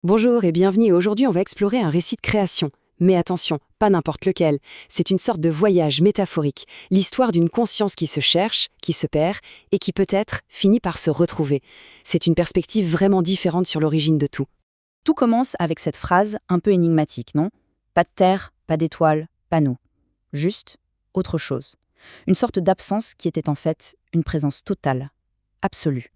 Bonjour et bienvenue. Aujourd'hui, on va explorer un récit de création. Mais attention, pas n'importe lequel. C'est une sorte de voyage métaphorique, l'histoire d'une conscience qui se cherche, qui se perd et qui peut-être finit par se retrouver. C'est une perspective vraiment différente sur l'origine de tout. Tout commence avec cette phrase un peu énigmatique, non? Pas de terre, pas d'étoiles, pas nous. Juste autre chose. Une sorte d'absence qui était en fait une présence totale, absolue.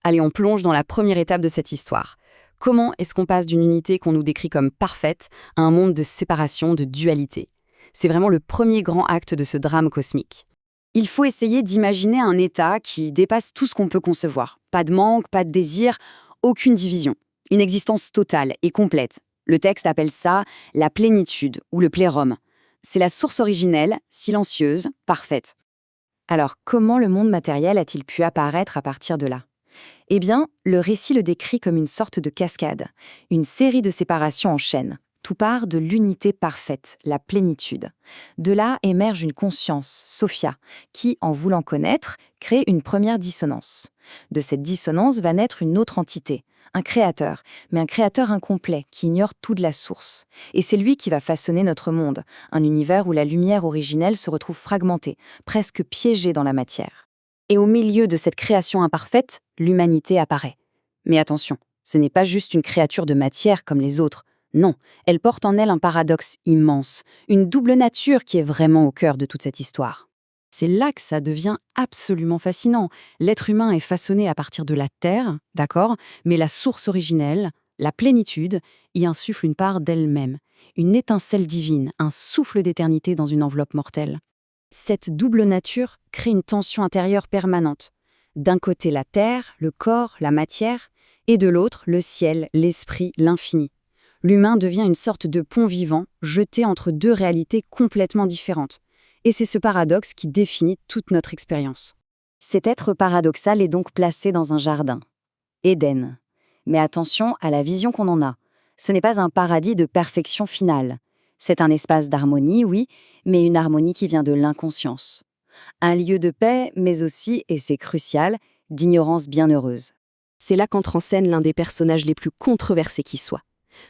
Allez, on plonge dans la première étape de cette histoire. Comment est-ce qu'on passe d'une unité qu'on nous décrit comme parfaite à un monde de séparation, de dualité? C'est vraiment le premier grand acte de ce drame cosmique. Il faut essayer d'imaginer un état qui dépasse tout ce qu'on peut concevoir. Pas de manque, pas de désir, aucune division. Une existence totale et complète. Le texte appelle ça la plénitude ou le plérum. C'est la source originelle, silencieuse, parfaite. Alors, comment le monde matériel a-t-il pu apparaître à partir de là? Eh bien, le récit le décrit comme une sorte de cascade, une série de séparations en chaîne. Tout part de l'unité parfaite, la plénitude. De là émerge une conscience, Sophia, qui, en voulant connaître, crée une première dissonance. De cette dissonance va naître une autre entité, un créateur, mais un créateur incomplet qui ignore tout de la source. Et c'est lui qui va façonner notre monde, un univers où la lumière originelle se retrouve fragmentée, presque piégée dans la matière. Et au milieu de cette création imparfaite, l'humanité apparaît. Mais attention, ce n'est pas juste une créature de matière comme les autres. Non, elle porte en elle un paradoxe immense, une double nature qui est vraiment au cœur de toute cette histoire. C'est là que ça devient absolument fascinant. L'être humain est façonné à partir de la terre, d'accord, mais la source originelle, la plénitude, y insuffle une part d'elle-même, une étincelle divine, un souffle d'éternité dans une enveloppe mortelle. Cette double nature crée une tension intérieure permanente. D'un côté la terre, le corps, la matière, et de l'autre le ciel, l'esprit, l'infini. L'humain devient une sorte de pont vivant, jeté entre deux réalités complètement différentes. Et c'est ce paradoxe qui définit toute notre expérience. Cet être paradoxal est donc placé dans un jardin. Éden. Mais attention à la vision qu'on en a. Ce n'est pas un paradis de perfection finale. C'est un espace d'harmonie, oui, mais une harmonie qui vient de l'inconscience. Un lieu de paix, mais aussi, et c'est crucial, d'ignorance bienheureuse. C'est là qu'entre en scène l'un des personnages les plus controversés qui soit.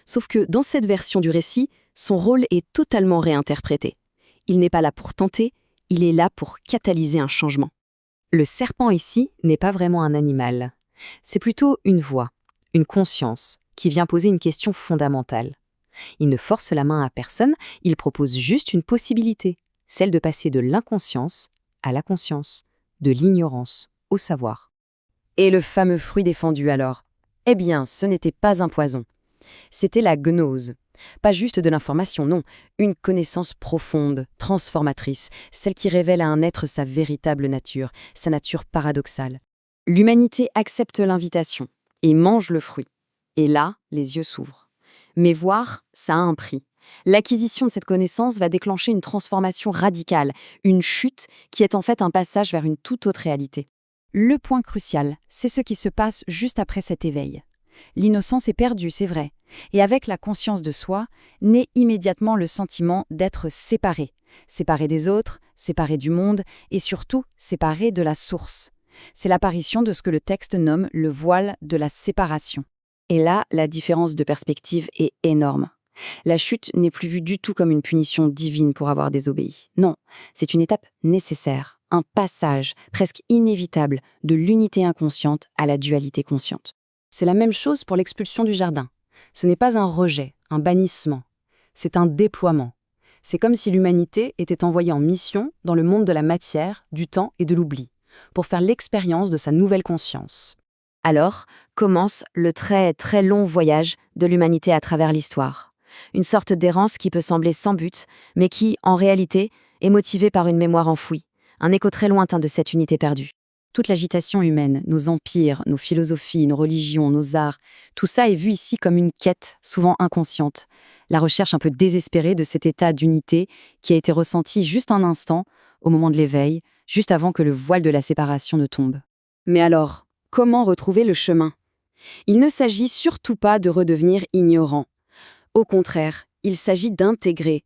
Sauf que dans cette version du récit, son rôle est totalement réinterprété. Il n'est pas là pour tenter, il est là pour catalyser un changement. Le serpent ici n'est pas vraiment un animal. C'est plutôt une voix, une conscience, qui vient poser une question fondamentale. Il ne force la main à personne, il propose juste une possibilité, celle de passer de l'inconscience à la conscience, de l'ignorance au savoir. Et le fameux fruit défendu alors? Eh bien, ce n'était pas un poison. C'était la gnose. Pas juste de l'information, non, une connaissance profonde, transformatrice, celle qui révèle à un être sa véritable nature, sa nature paradoxale. L'humanité accepte l'invitation et mange le fruit. Et là, les yeux s'ouvrent. Mais voir, ça a un prix. L'acquisition de cette connaissance va déclencher une transformation radicale, une chute qui est en fait un passage vers une toute autre réalité. Le point crucial, c'est ce qui se passe juste après cet éveil. L'innocence est perdue, c'est vrai. Et avec la conscience de soi, naît immédiatement le sentiment d'être séparé. Séparé des autres, séparé du monde et surtout séparé de la source. C'est l'apparition de ce que le texte nomme le voile de la séparation. Et là, la différence de perspective est énorme. La chute n'est plus vue du tout comme une punition divine pour avoir désobéi. Non, c'est une étape nécessaire, un passage presque inévitable de l'unité inconsciente à la dualité consciente. C'est la même chose pour l'expulsion du jardin. Ce n'est pas un rejet, un bannissement. C'est un déploiement. C'est comme si l'humanité était envoyée en mission dans le monde de la matière, du temps et de l'oubli, pour faire l'expérience de sa nouvelle conscience. Alors commence le très très long voyage de l'humanité à travers l'histoire. Une sorte d'errance qui peut sembler sans but, mais qui, en réalité, est motivée par une mémoire enfouie, un écho très lointain de cette unité perdue. Toute l'agitation humaine, nos empires, nos philosophies, nos religions, nos arts, tout ça est vu ici comme une quête, souvent inconsciente. La recherche un peu désespérée de cet état d'unité qui a été ressenti juste un instant, au moment de l'éveil, juste avant que le voile de la séparation ne tombe. Mais alors, comment retrouver le chemin? Il ne s'agit surtout pas de redevenir ignorant. Au contraire, il s'agit d'intégrer,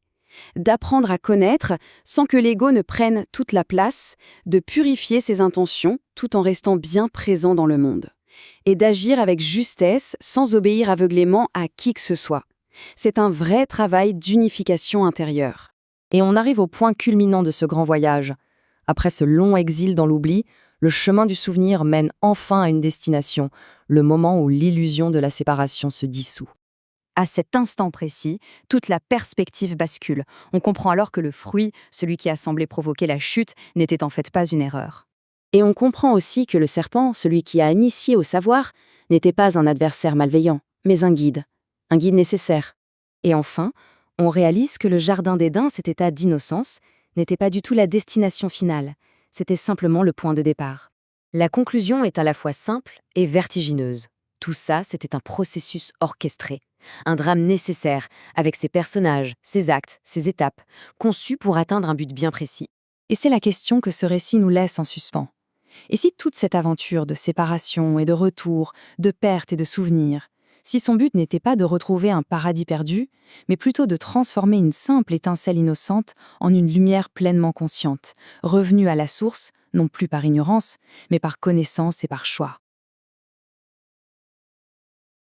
d'apprendre à connaître sans que l'ego ne prenne toute la place, de purifier ses intentions tout en restant bien présent dans le monde. et d'agir avec justesse sans obéir aveuglément à qui que ce soit. C'est un vrai travail d'unification intérieure. Et on arrive au point culminant de ce grand voyage. Après ce long exil dans l'oubli, le chemin du souvenir mène enfin à une destination, le moment où l'illusion de la séparation se dissout. À cet instant précis, toute la perspective bascule. On comprend alors que le fruit, celui qui a semblé provoquer la chute, n'était en fait pas une erreur. Et on comprend aussi que le serpent, celui qui a initié au savoir, n'était pas un adversaire malveillant, mais un guide nécessaire. Et enfin, on réalise que le jardin d'Éden, cet état d'innocence, n'était pas du tout la destination finale, c'était simplement le point de départ. La conclusion est à la fois simple et vertigineuse. Tout ça, c'était un processus orchestré, un drame nécessaire, avec ses personnages, ses actes, ses étapes, conçus pour atteindre un but bien précis. Et c'est la question que ce récit nous laisse en suspens. Et si toute cette aventure de séparation et de retour, de perte et de souvenirs, si son but n'était pas de retrouver un paradis perdu, mais plutôt de transformer une simple étincelle innocente en une lumière pleinement consciente, revenue à la source, non plus par ignorance, mais par connaissance et par choix.